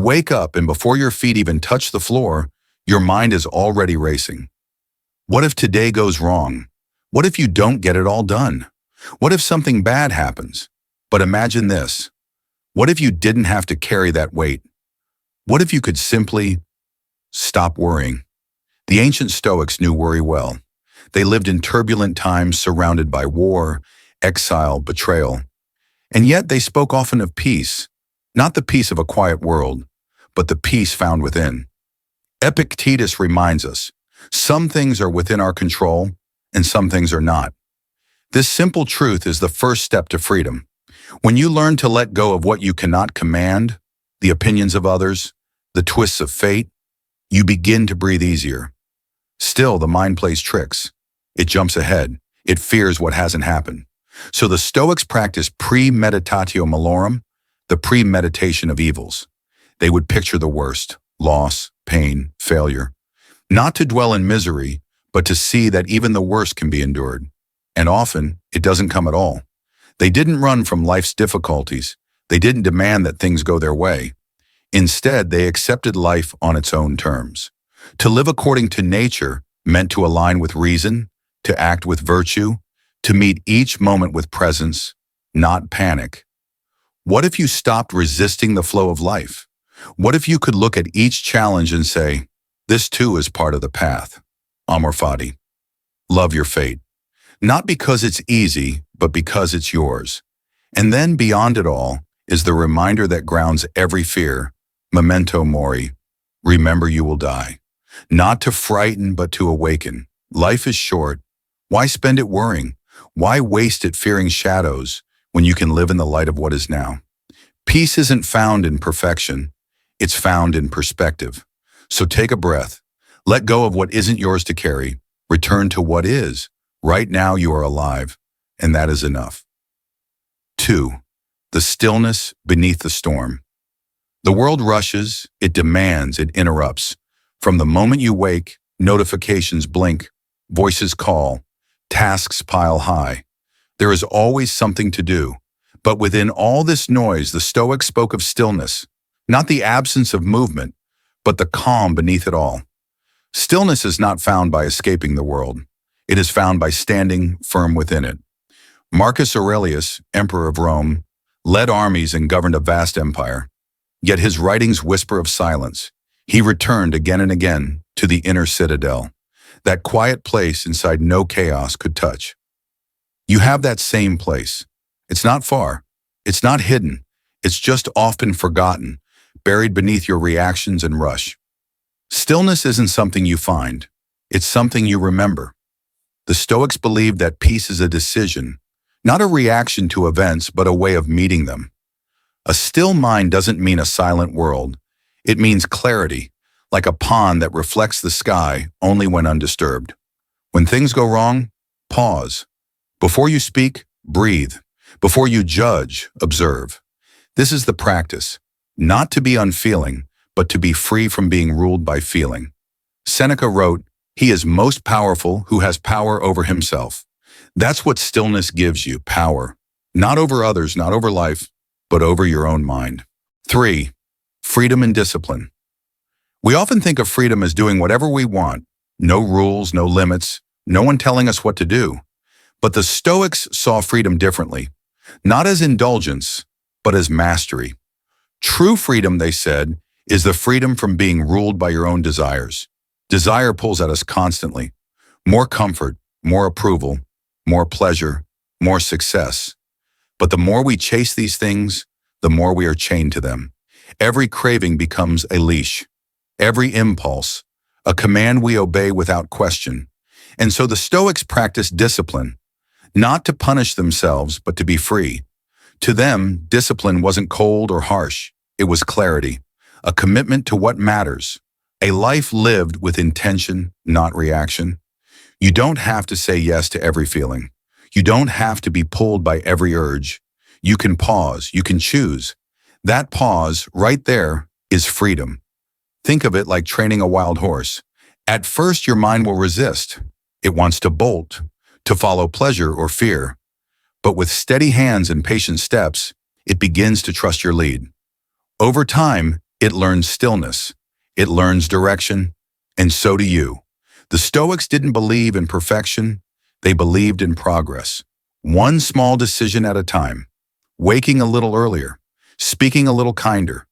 wake up and before your feet even touch the floor, your mind is already racing. What if today goes wrong? What if you don't get it all done? What if something bad happens? But imagine this. What if you didn't have to carry that weight? What if you could simply stop worrying? The ancient Stoics knew worry well. They lived in turbulent times surrounded by war, exile, betrayal. And yet they spoke often of peace, not the peace of a quiet world, but the peace found within. Epictetus reminds us, some things are within our control and some things are not. This simple truth is the first step to freedom. When you learn to let go of what you cannot command, the opinions of others, the twists of fate, you begin to breathe easier. Still, the mind plays tricks. It jumps ahead. It fears what hasn't happened. So the Stoics practiced premeditatio malorum, the premeditation of evils. They would picture the worst, loss, pain, failure. Not to dwell in misery, but to see that even the worst can be endured. And often, it doesn't come at all. They didn't run from life's difficulties. They didn't demand that things go their way. Instead, they accepted life on its own terms. To live according to nature meant to align with reason, to act with virtue, to meet each moment with presence, not panic. What if you stopped resisting the flow of life? What if you could look at each challenge and say, this too is part of the path. Amor fati. Love your fate. Not because it's easy, but because it's yours. And then beyond it all is the reminder that grounds every fear, memento mori, remember you will die. Not to frighten, but to awaken. Life is short. Why spend it worrying? Why waste it fearing shadows when you can live in the light of what is now? Peace isn't found in perfection. It's found in perspective. So take a breath. Let go of what isn't yours to carry. Return to what is. Right now you are alive, and that is enough. 2. The stillness beneath the storm. The world rushes, it demands, it interrupts. From the moment you wake, notifications blink, voices call, tasks pile high. There is always something to do. But within all this noise, the Stoics spoke of stillness, not the absence of movement, but the calm beneath it all. Stillness is not found by escaping the world. It is found by standing firm within it. Marcus Aurelius, emperor of Rome, led armies and governed a vast empire. Yet his writings whisper of silence. He returned again and again to the inner citadel, that quiet place inside no chaos could touch. You have that same place. It's not far. It's not hidden. It's just often forgotten, buried beneath your reactions and rush. Stillness isn't something you find. It's something you remember. The Stoics believed that peace is a decision, not a reaction to events, but a way of meeting them. A still mind doesn't mean a silent world. It means clarity, like a pond that reflects the sky only when undisturbed. When things go wrong, pause. Before you speak, breathe. Before you judge, observe. This is the practice, not to be unfeeling, but to be free from being ruled by feeling. Seneca wrote, "He is most powerful who has power over himself." That's what stillness gives you, power. Not over others, not over life, but over your own mind. 3. Freedom and discipline. We often think of freedom as doing whatever we want. No rules, no limits, no one telling us what to do. But the Stoics saw freedom differently, not as indulgence, but as mastery. True freedom, they said, is the freedom from being ruled by your own desires. Desire pulls at us constantly. More comfort, more approval, more pleasure, more success. But the more we chase these things, the more we are chained to them. Every craving becomes a leash. Every impulse, a command we obey without question. And so the Stoics practiced discipline, not to punish themselves, but to be free. To them, discipline wasn't cold or harsh. It was clarity, a commitment to what matters, a life lived with intention, not reaction. You don't have to say yes to every feeling. You don't have to be pulled by every urge. You can pause, you can choose. That pause, right there, is freedom. Think of it like training a wild horse. At first, your mind will resist. It wants to bolt, to follow pleasure or fear. But with steady hands and patient steps, it begins to trust your lead. Over time, It learns stillness. It learns direction. And so do you. The Stoics didn't believe in perfection. They believed in progress. One small decision at a time. Waking a little earlier. Speaking a little kinder.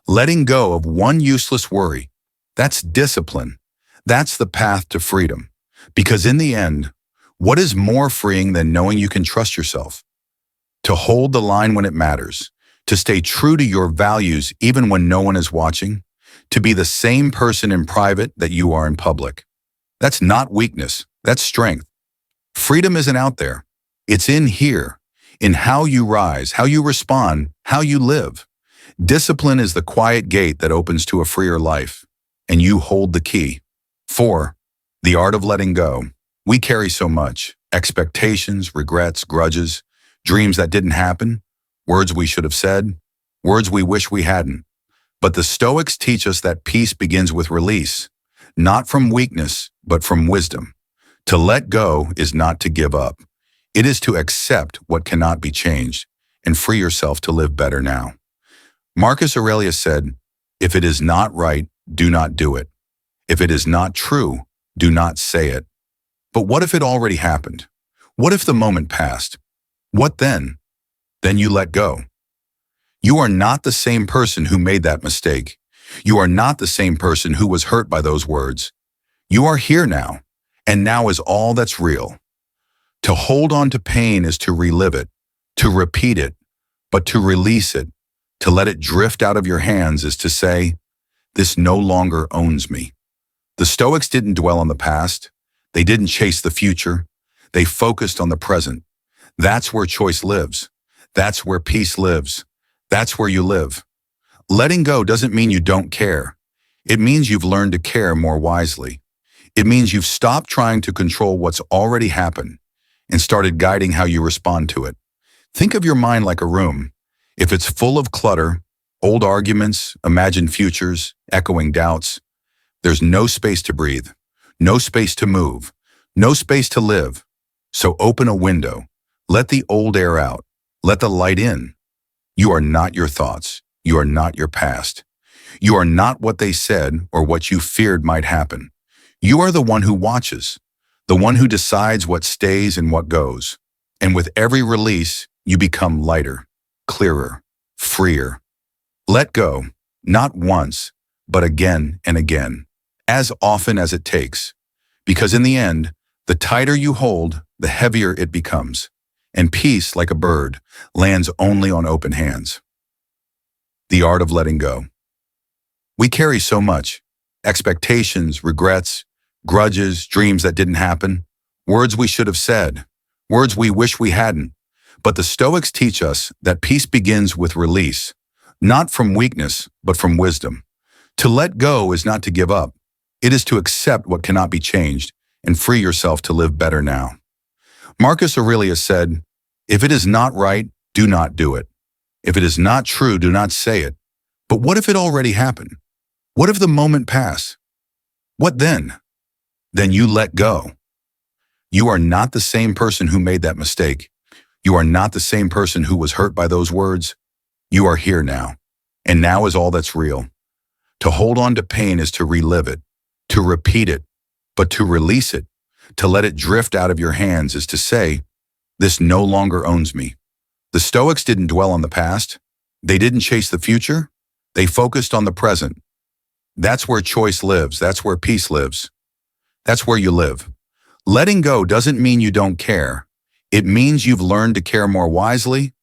Letting go of one useless worry. That's discipline. That's the path to freedom. Because in the end, what is more freeing than knowing you can trust yourself? To hold the line when it matters. To stay true to your values even when no one is watching. To be the same person in private that you are in public. That's not weakness. That's strength. Freedom isn't out there. It's in here. In how you rise, how you respond, how you live. Discipline is the quiet gate that opens to a freer life. And you hold the key. 4. The art of letting go. We carry so much. Expectations, regrets, grudges, dreams that didn't happen, words we should have said, words we wish we hadn't. But the Stoics teach us that peace begins with release, not from weakness, but from wisdom. To let go is not to give up. It is to accept what cannot be changed and free yourself to live better now. Marcus Aurelius said, "If it is not right, do not do it. If it is not true, do not say it." But what if it already happened? What if the moment passed? What then? Then you let go. You are not the same person who made that mistake. You are not the same person who was hurt by those words. You are here now, and now is all that's real. To hold on to pain is to relive it, to repeat it, but to release it, to let it drift out of your hands is to say, "This no longer owns me." The Stoics didn't dwell on the past. They didn't chase the future. They focused on the present. That's where choice lives. That's where peace lives. That's where you live. Letting go doesn't mean you don't care. It means you've learned to care more wisely. It means you've stopped trying to control what's already happened and started guiding how you respond to it. Think of your mind like a room. If it's full of clutter, old arguments, imagined futures, echoing doubts, there's no space to breathe, no space to move, no space to live. So open a window. Let the old air out. Let the light in. You are not your thoughts. You are not your past. You are not what they said or what you feared might happen. You are the one who watches, the one who decides what stays and what goes. And with every release, you become lighter, clearer, freer. Let go, not once, but again and again, as often as it takes. Because in the end, the tighter you hold, the heavier it becomes. And peace, like a bird, lands only on open hands. The art of letting go. We carry so much. Expectations, regrets, grudges, dreams that didn't happen, words we should have said, words we wish we hadn't. But the Stoics teach us that peace begins with release, not from weakness, but from wisdom. To let go is not to give up. It is to accept what cannot be changed and free yourself to live better now. Marcus Aurelius said, "If it is not right, do not do it. If it is not true, do not say it." But what if it already happened? What if the moment passed? What then? Then you let go. You are not the same person who made that mistake. You are not the same person who was hurt by those words. You are here now, and now is all that's real. To hold on to pain is to relive it, to repeat it, but to release it, to let it drift out of your hands is to say, "This no longer owns me." The Stoics didn't dwell on the past. They didn't chase the future. They focused on the present. That's where choice lives. That's where peace lives. That's where you live. Letting go doesn't mean you don't care. It means you've learned to care more wisely.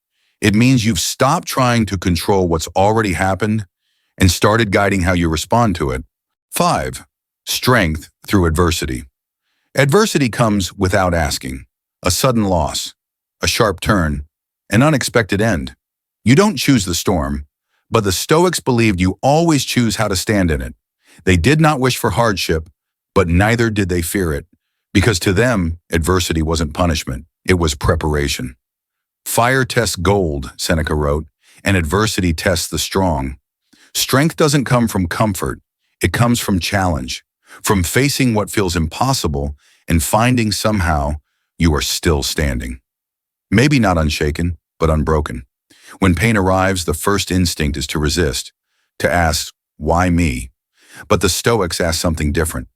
It means you've stopped trying to control what's already happened and started guiding how you respond to it. 5. Strength through adversity. Adversity comes without asking. A sudden loss, a sharp turn, an unexpected end. You don't choose the storm, but the Stoics believed you always choose how to stand in it. They did not wish for hardship, but neither did they fear it, because to them, adversity wasn't punishment, it was preparation. Fire tests gold, Seneca wrote, and adversity tests the strong. Strength doesn't come from comfort, it comes from challenge, from facing what feels impossible and finding somehow you are still standing. Maybe not unshaken, but unbroken. When pain arrives, the first instinct is to resist, to ask, why me? But the Stoics ask something different.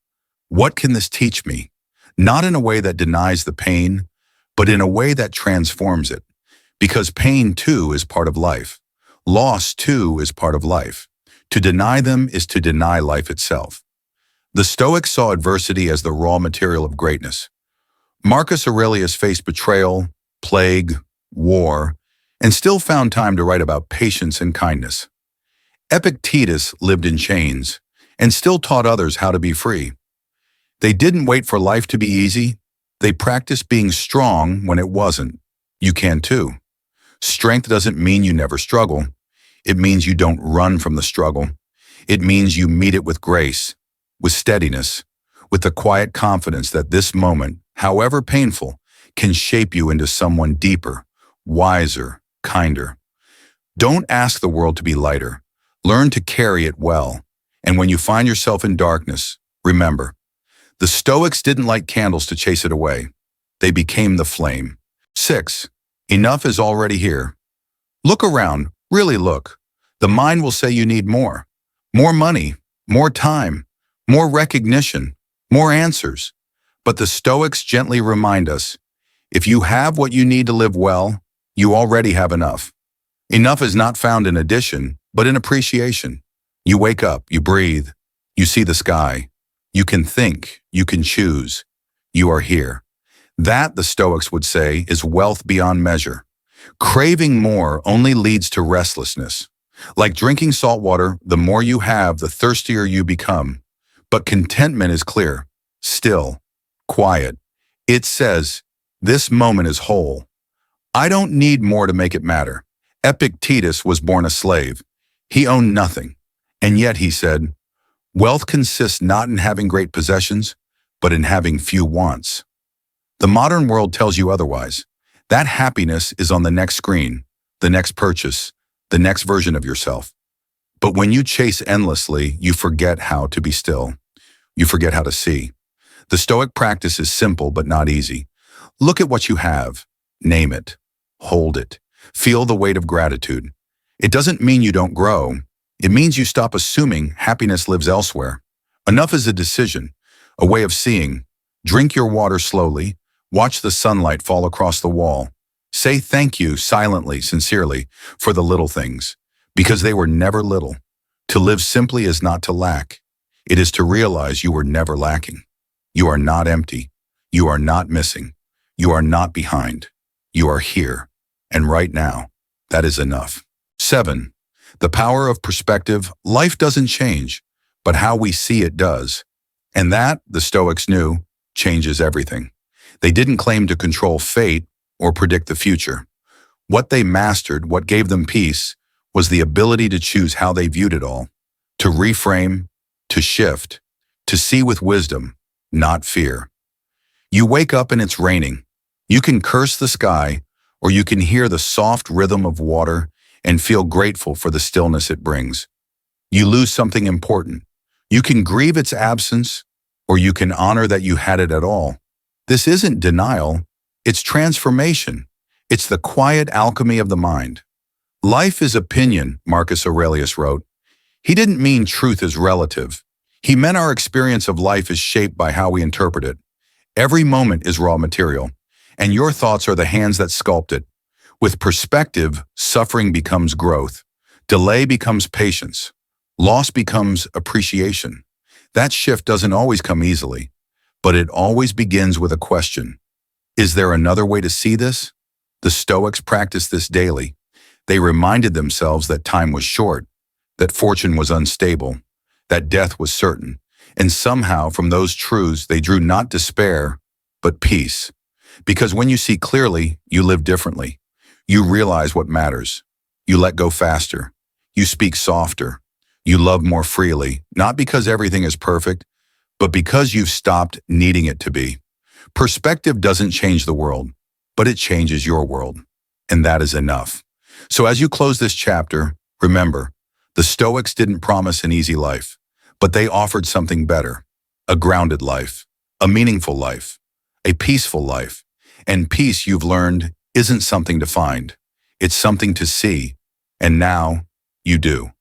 What can this teach me? Not in a way that denies the pain, but in a way that transforms it. Because pain, too, is part of life. Loss, too, is part of life. To deny them is to deny life itself. The Stoics saw adversity as the raw material of greatness. Marcus Aurelius faced betrayal, plague, war, and still found time to write about patience and kindness. Epictetus lived in chains and still taught others how to be free. They didn't wait for life to be easy. They practiced being strong when it wasn't. You can too. Strength doesn't mean you never struggle. It means you don't run from the struggle. It means you meet it with grace, with steadiness, with the quiet confidence that this moment, however painful, can shape you into someone deeper, wiser, kinder. Don't ask the world to be lighter. Learn to carry it well. And when you find yourself in darkness, remember, the Stoics didn't light candles to chase it away. They became the flame. 6. Enough is already here. Look around, really look. The mind will say you need more. More money, more time, more recognition, more answers. But the Stoics gently remind us, if you have what you need to live well, you already have enough. Enough is not found in addition, but in appreciation. You wake up, you breathe, you see the sky. You can think, you can choose. You are here. That, the Stoics would say, is wealth beyond measure. Craving more only leads to restlessness. Like drinking salt water, the more you have, the thirstier you become. But contentment is clear, still, quiet. It says, this moment is whole. I don't need more to make it matter. Epictetus was born a slave. He owned nothing. And yet he said, wealth consists not in having great possessions, but in having few wants. The modern world tells you otherwise. That happiness is on the next screen, the next purchase, the next version of yourself. But when you chase endlessly, you forget how to be still. You forget how to see. The Stoic practice is simple but not easy. Look at what you have. Name it. Hold it. Feel the weight of gratitude. It doesn't mean you don't grow. It means you stop assuming happiness lives elsewhere. Enough is a decision, a way of seeing. Drink your water slowly. Watch the sunlight fall across the wall. Say thank you silently, sincerely, for the little things, because they were never little. To live simply is not to lack. It is to realize you were never lacking. You are not empty. You are not missing. You are not behind. You are here. And right now, that is enough. 7. The power of perspective. Life doesn't change, but how we see it does. And that, the Stoics knew, changes everything. They didn't claim to control fate or predict the future. What they mastered, what gave them peace, was the ability to choose how they viewed it all, to reframe, to shift, to see with wisdom, not fear. You wake up and it's raining. You can curse the sky, or you can hear the soft rhythm of water and feel grateful for the stillness it brings. You lose something important. You can grieve its absence, or you can honor that you had it at all. This isn't denial, it's transformation. It's the quiet alchemy of the mind. Life is opinion, Marcus Aurelius wrote. He didn't mean truth is relative. He meant our experience of life is shaped by how we interpret it. Every moment is raw material, and your thoughts are the hands that sculpt it. With perspective, suffering becomes growth. Delay becomes patience. Loss becomes appreciation. That shift doesn't always come easily, but it always begins with a question. Is there another way to see this? The Stoics practiced this daily. They reminded themselves that time was short, that fortune was unstable, that death was certain, and somehow from those truths they drew not despair, but peace. Because when you see clearly, you live differently. You realize what matters. You let go faster. You speak softer. You love more freely, not because everything is perfect, but because you've stopped needing it to be. Perspective doesn't change the world, but it changes your world. And that is enough. So as you close this chapter, remember, the Stoics didn't promise an easy life, but they offered something better, a grounded life, a meaningful life, a peaceful life. And peace, you've learned, isn't something to find. It's something to see. And now, you do.